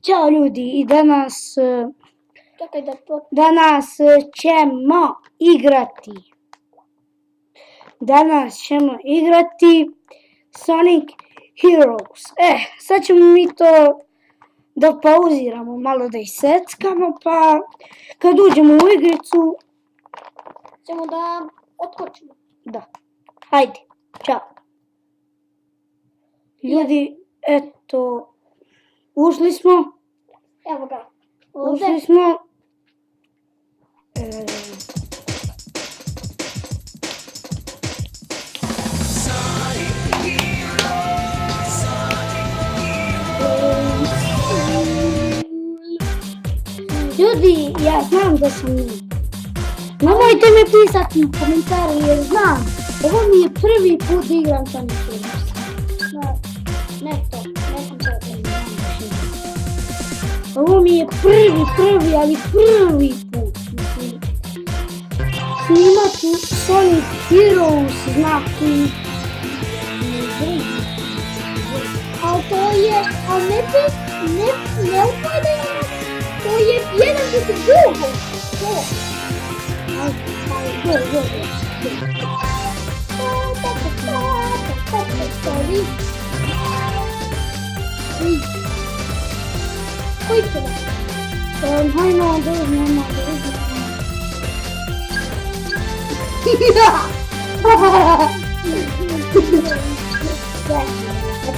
Ćao ljudi, i danas ćemo igrati. Sonic Heroes. Sad ćemo mi to da pauziramo, malo da iseckamo, pa kad uđemo u igricu ćemo da otkočimo. Da. Hajde, čao. Ljudi, eto, ušli smo. Evo ga. Ušli smo. Ljudi, ja znam da sam Noob. Nemojte me pisati u komentari jer znam. Ovo mi je prvi put da igram Sonic Heroes. Ne sam to. Ovo mi je prvi put. Snimat ću Sonic Heroes, znači... Ali to je, ne upadaju, to je jedan protiv drugog. Koji će da? Hajmo da uzmemo.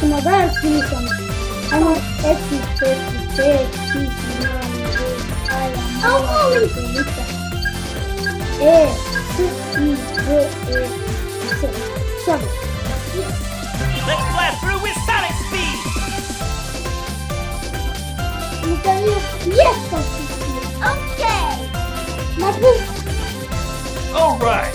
Ćemo da smisam. Ajmo Ep.1. Let's blast through with Sonic speed! Yes, okay. All right.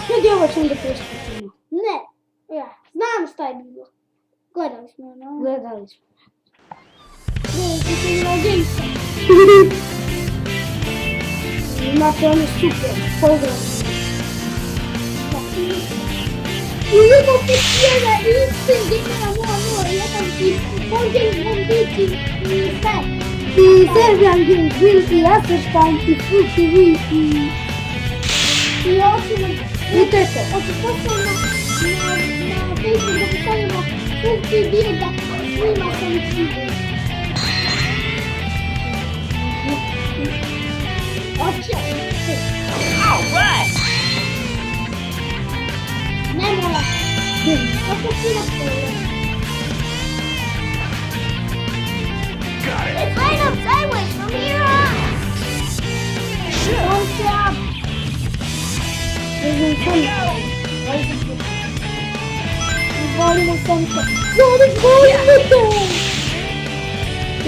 Ljudi, ovo ćemo da prešputimo. Ne, ja znam šta je bilo. Gledali smo, no? Gledali smo. Imate ono super, pozdrav. I imamo pitijena i instant gamera 0-0, jedan i Forgame Bombiti i sve. I Serbian Games, Will i Asrštan i Full TV i... I osim... I to je to. Oči posljedno na Facebooku da postavimo Full TV da snima Sonic Heroes. All right. Ne mora. Kako ti da pojede? Got it. It's right up sideways from here on. Don't stop. Here we go. Volimo Sonica. Volimo to!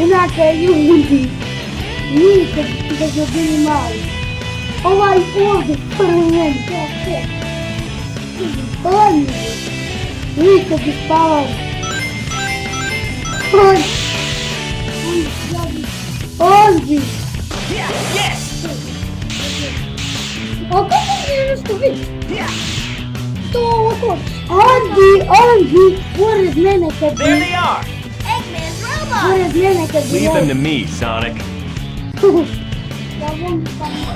Znate, ljudi, nikad da smo bili mali. Ovaj ovdje prven. On nikad bi spavao. On bi. Yes. A kako mi nešto vidi? To ovo On bi pored mene kad bi... There they are. Eggman's robot. Pored mene kad bi... Leave them to me, Sonic. Ja volim tamo.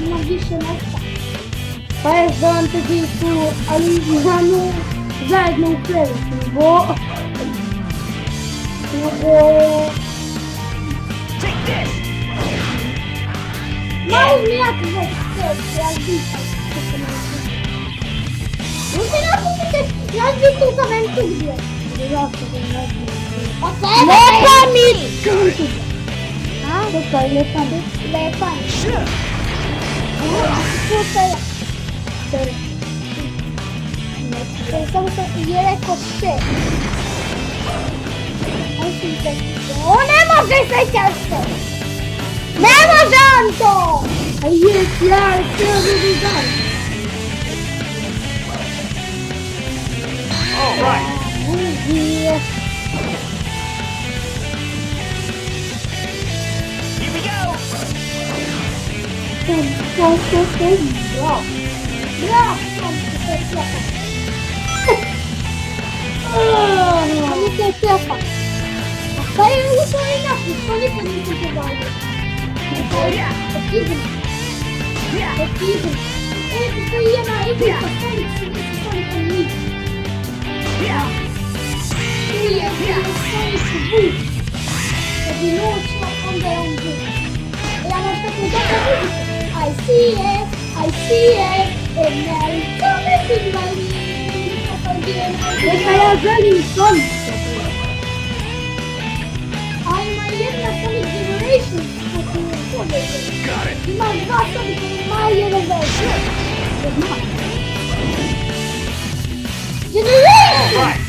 Ima više mesta. Pa je znam taki tu, ali znamo zajedno u krevetu, Take this. Malo mi jako već ja zbitam. Uzi napustite, ja zbitam u kamentu gdje. Lepa mi! Čekaj, lepa mi. Lepa mi. Sure. Slušaj. Samo sam je rekao še. O, ne može se často. Ne može on to. A jes, ja, htio bi daj. All right. Jes. Here we go. Come Bravo. Bravo, to je pljapak. Ali to je pljapak. A šta je u svoj napis? To nikad nisam pogledao. Otizam. Otizam. Postoji jedna igrica Sonic, Sonica Noob. Tu je Sonic Vuk. Kad bi noćno, onda je on Vuk. Ja znaš tako dobro muzika. I see it, and now it's coming to my knees. Neka ja želim Sonic. A ima jedna Sonic Generation. Got it. Ima dva Sonica, ima jedan veliki. Generation! Right.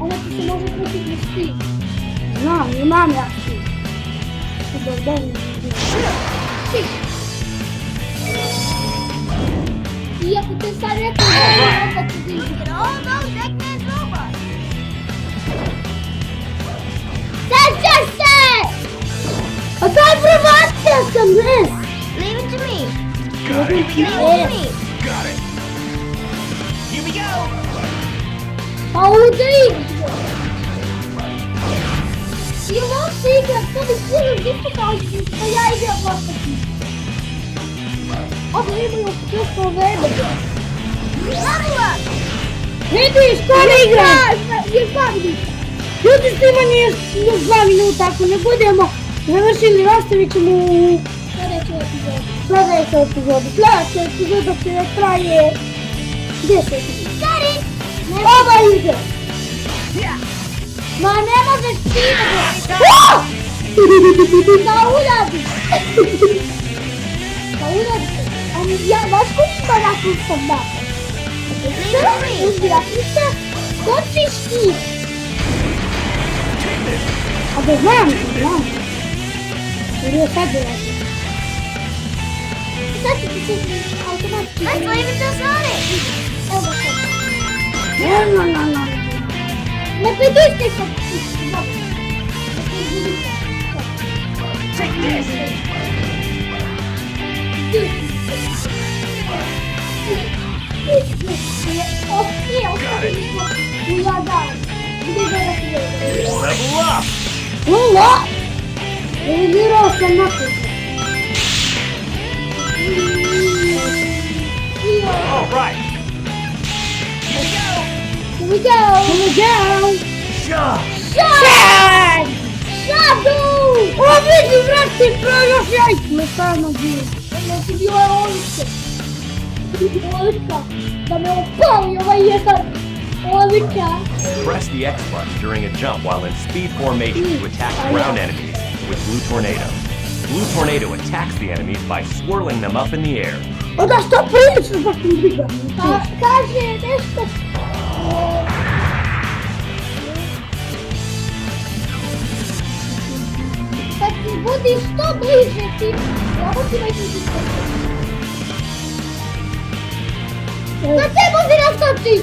Ona ti se može pratiti na svi. Znam, imam ja svi. Svi. Iako te sad rekao da je opet u diži. Seća se! A daj probacija sam, ne? Leave it to me. Got it. Leave it to me. Got it. Here we go. Pa udri! I ovo se igra, to bi sviđa isto kao što ja igram vlastati. Ovo imaju često vreme. Level up. Vidiš, ko ne igra? Je 2 minuta. Ljudi snimanje je 2 minuta, ako ne budemo završili, nastavit ćemo u sljedeću epizodu. Sljedeća epizoda će traje 10 minuta. Ova ide! Ma ne možeš ti da uradiš! Da uradiš! Ja, znaš koliko nakon sam da? Uzbiračnice, skočiš ti! A da znam. Jer je sad uradio. Sad ću ti se automatski. Let's leave it to Sonic. Evo sad. No. Ne priduškaj se! Take this. Level up. Lula! Reagirao sam naprijed. All right. Here we go! Shove. Sad! Shadow! O, vidi, vrati, još jajkme stvarno bio. Znači bilo je olika. Olika. Da me opali ovaj jedan. Olika. Press the X button during a jump while in speed formation to attack ground enemies with Blue Tornado. Blue Tornado attacks the enemies by swirling them up in the air. O da što prilično da sam briga. Pa kaže nešto. Kad ti budi što bliže ti, ovo ti već ti što. Na te budi naskoči!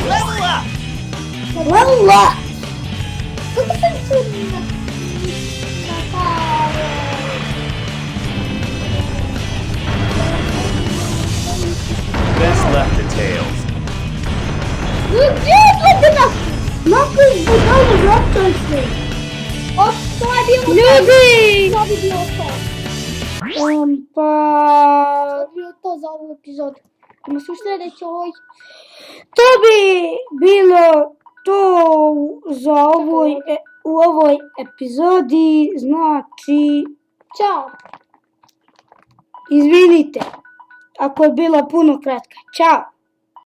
Level up. Lula! Kako sam čudna? Best left to Tails. Gdje je to? Nakon zbogavno vratan se. To je bilo Ljudi! to bi bilo to. Pa... To bi bilo to za ovu epizodu. Ima su sljedećoj. To bi bilo to za u ovoj epizodi, znači, Ćao. izvinite ako je bila puno kratka. Ćao!